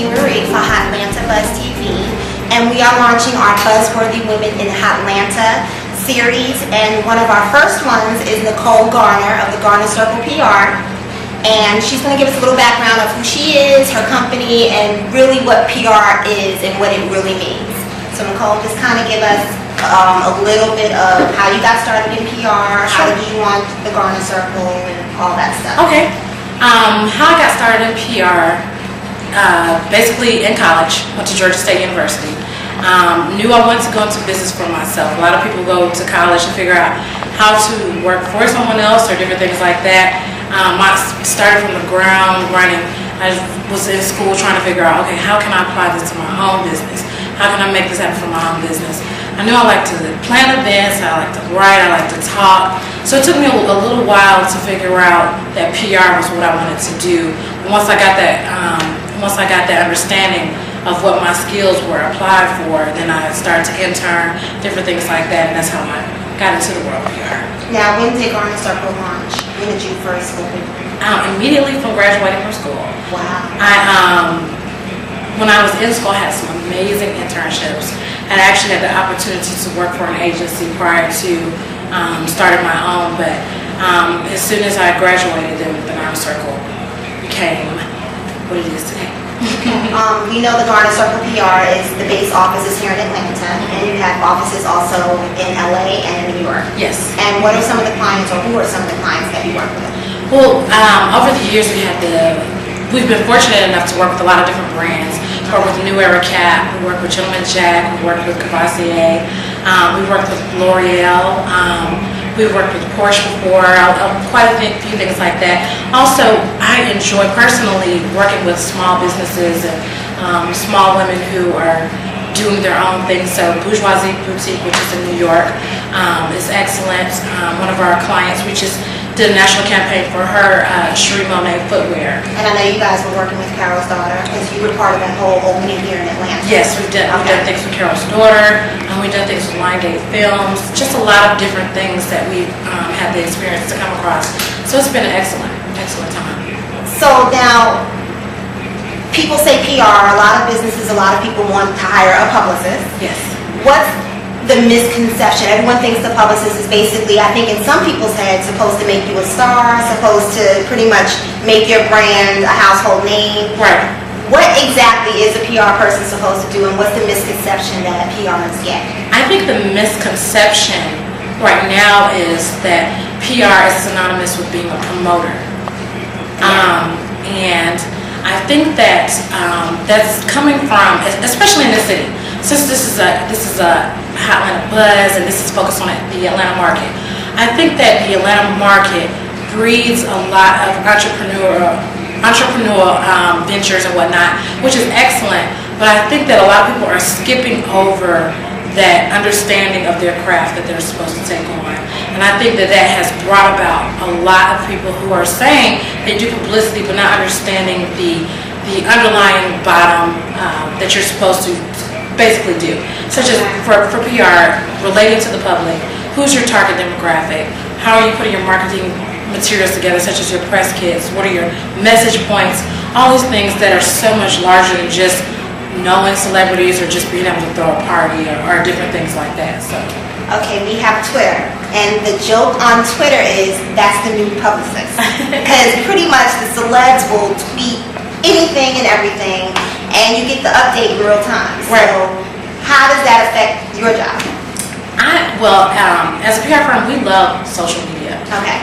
Marie for Hotlanta Buzz TV, and we are launching our Buzzworthy Women in Hotlanta series, and one of our first ones is Nicole Garner of the Garner Circle PR, and she's going to give us a little background of who she is, her company, and really what PR is and what it really means. So Nicole, just kind of give us a little bit of how you got started in PR, how did you want the Garner Circle, and all that stuff. Okay. How I got started in PR, basically in college, went to Georgia State University. Knew I wanted to go into business for myself. A lot of people go to college to figure out how to work for someone else or different things like that. I started from the ground running. I was in school trying to figure out, okay, how can I apply this to my own business? How can I make this happen for my own business? I knew I liked to plan events, I liked to write, I liked to talk. So it took me a little while to figure out that PR was what I wanted to do. And once I got that understanding of what my skills were applied for, then I started to intern, different things like that, and that's how I got into the world of PR. Now, when did Garner Circle launch? When did you first open? Immediately from graduating from school. Wow. When I was in school, I had some amazing internships, and I actually had the opportunity to work for an agency prior to starting my own, but as soon as I graduated, then the Garner Circle became what it is today. We know the Garner Circle PR is the base office is here in Atlanta, and you have offices also in LA and in New York. Yes. And what are some of the clients, or who are some of the clients that you work with? Well, over the years we've been fortunate enough to work with a lot of different brands. We work with New Era Cap, we work with Gentleman Jack, we work with Cavassier, we worked with L'Oreal, we worked with Porsche before, quite a few things like that. Also, I enjoy personally working with small businesses and small women who are doing their own thing. So Bourgeoisie Boutique, which is in New York, is excellent. One of our clients, we just did a national campaign for her, Cherie Monet footwear. And I know you guys were working with Carol's daughter, because you were part of that whole opening here in Atlanta. Yes, we've done things with Carol's daughter, and we've done things with Liongate Films, just a lot of different things that we've had the experience to come across. So it's been an excellent time. So now, people say PR, a lot of businesses, a lot of people want to hire a publicist. Yes. What's the misconception? Everyone thinks the publicist is basically, I think in some people's heads, supposed to make you a star, supposed to pretty much make your brand a household name. Right. What exactly is a PR person supposed to do, and what's the misconception that PRs get? I think the misconception right now is that PR is synonymous with being a promoter. And I think that that's coming from, especially in this city, since this is a Hotlanta Buzz and this is focused on the Atlanta market. I think that the Atlanta market breeds a lot of entrepreneurial ventures and whatnot, which is excellent. But I think that a lot of people are skipping over that understanding of their craft that they're supposed to take on. And I think that has brought about a lot of people who are saying they do publicity but not understanding the underlying bottom that you're supposed to basically do. Such as for PR, relating to the public, who's your target demographic, how are you putting your marketing materials together, such as your press kits, what are your message points, all these things that are so much larger than just knowing celebrities or just being able to throw a party or different things like that. So. Okay, we have Twitter, and the joke on Twitter is that's the new publicist, because pretty much the celebs will tweet anything and everything, and you get the update in real time. Right. So how does that affect your job? As a PR firm, we love social media. Okay.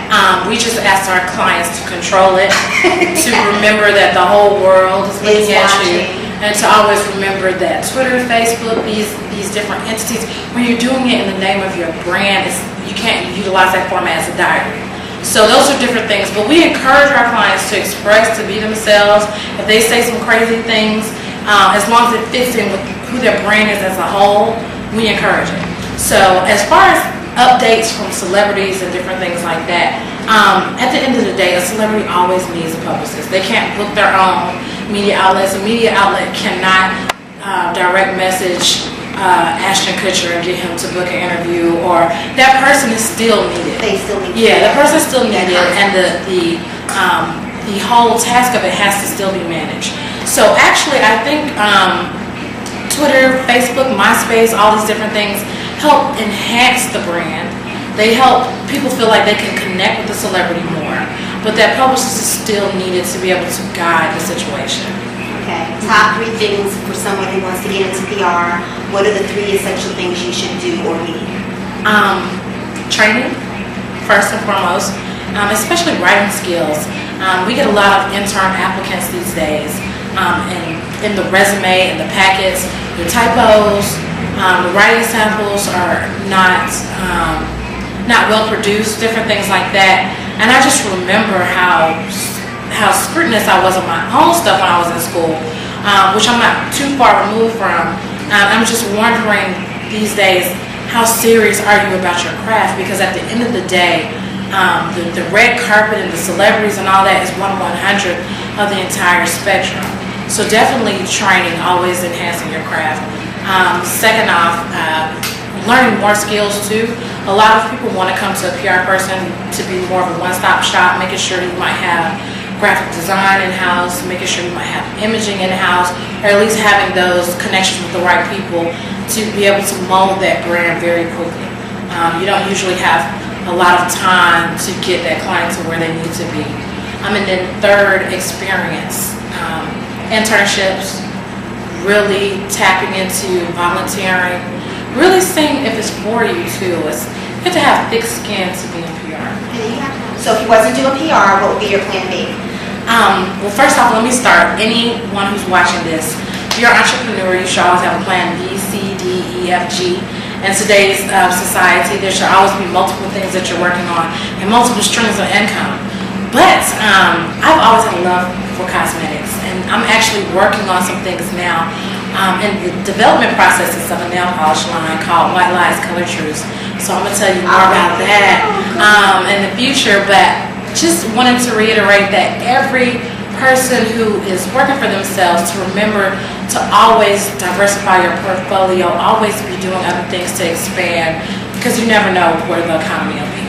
We just ask our clients to control it, to remember that the whole world is looking at you, and to always remember that Twitter, Facebook, these different entities, when you're doing it in the name of your brand, you can't utilize that format as a diary. So those are different things, but we encourage our clients to express, to be themselves. If they say some crazy things, as long as it fits in with who their brand is as a whole, we encourage it. So as far as updates from celebrities and different things like that, at the end of the day, a celebrity always needs a publicist. They can't book their own media outlets. A media outlet cannot direct message Ashton Kutcher and get him to book an interview, or that person is still needed. They still need. Yeah, the person is still needed, and the whole task of it has to still be managed. So actually, I think Twitter, Facebook, MySpace, all these different things help enhance the brand. They help people feel like they can connect with the celebrity more, but that publicist is still needed to be able to guide the situation. Okay. Top 3 things for someone who wants to get into PR. What are the 3 essential things you should do or need? Training, first and foremost, especially writing skills. We get a lot of intern applicants these days, and in the resume and the packets, the typos, the writing samples are not well produced, different things like that. And I just remember how scrutinous I was on my own stuff when I was in school, which I'm not too far removed from. I'm just wondering these days, how serious are you about your craft? Because at the end of the day, the red carpet and the celebrities and all that is 1/100th of the entire spectrum. So definitely training, always enhancing your craft. Second off, learning more skills too. A lot of people want to come to a PR person to be more of a one-stop shop, making sure you might have graphic design in-house, making sure you might have imaging in-house, or at least having those connections with the right people to be able to mold that brand very quickly. You don't usually have a lot of time to get that client to where they need to be. And then third, experience. Internships, really tapping into volunteering, really seeing if it's for you too. It's good to have thick skin to be in PR. So if you wasn't doing PR, what would be your plan B? Well, first off, let me start. Anyone who's watching this, if you're an entrepreneur, you should always have a plan B, C, D, E, F, G. In today's society, there should always be multiple things that you're working on and multiple streams of income. But I've always had a love for cosmetics, and I'm actually working on some things now in the development processes of a nail polish line called White Lies Color Truths. So I'm going to tell you more about that in the future, but just wanted to reiterate that every person who is working for themselves to remember to always diversify your portfolio, always be doing other things to expand, because you never know where the economy will be.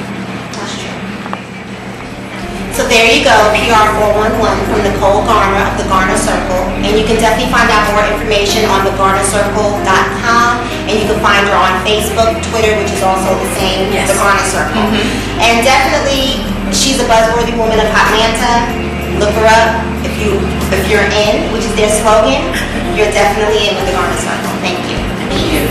So there you go, PR 411 from Nicole Garner of the Garner Circle. And you can definitely find out more information on thegarnercircle.com. And you can find her on Facebook, Twitter, which is also the same, yes. The Garner Circle. Mm-hmm. And definitely, she's a buzzworthy woman of Atlanta. Look her up. If you're in, which is their slogan, you're definitely in with the Garner Circle. Thank you. Thank you.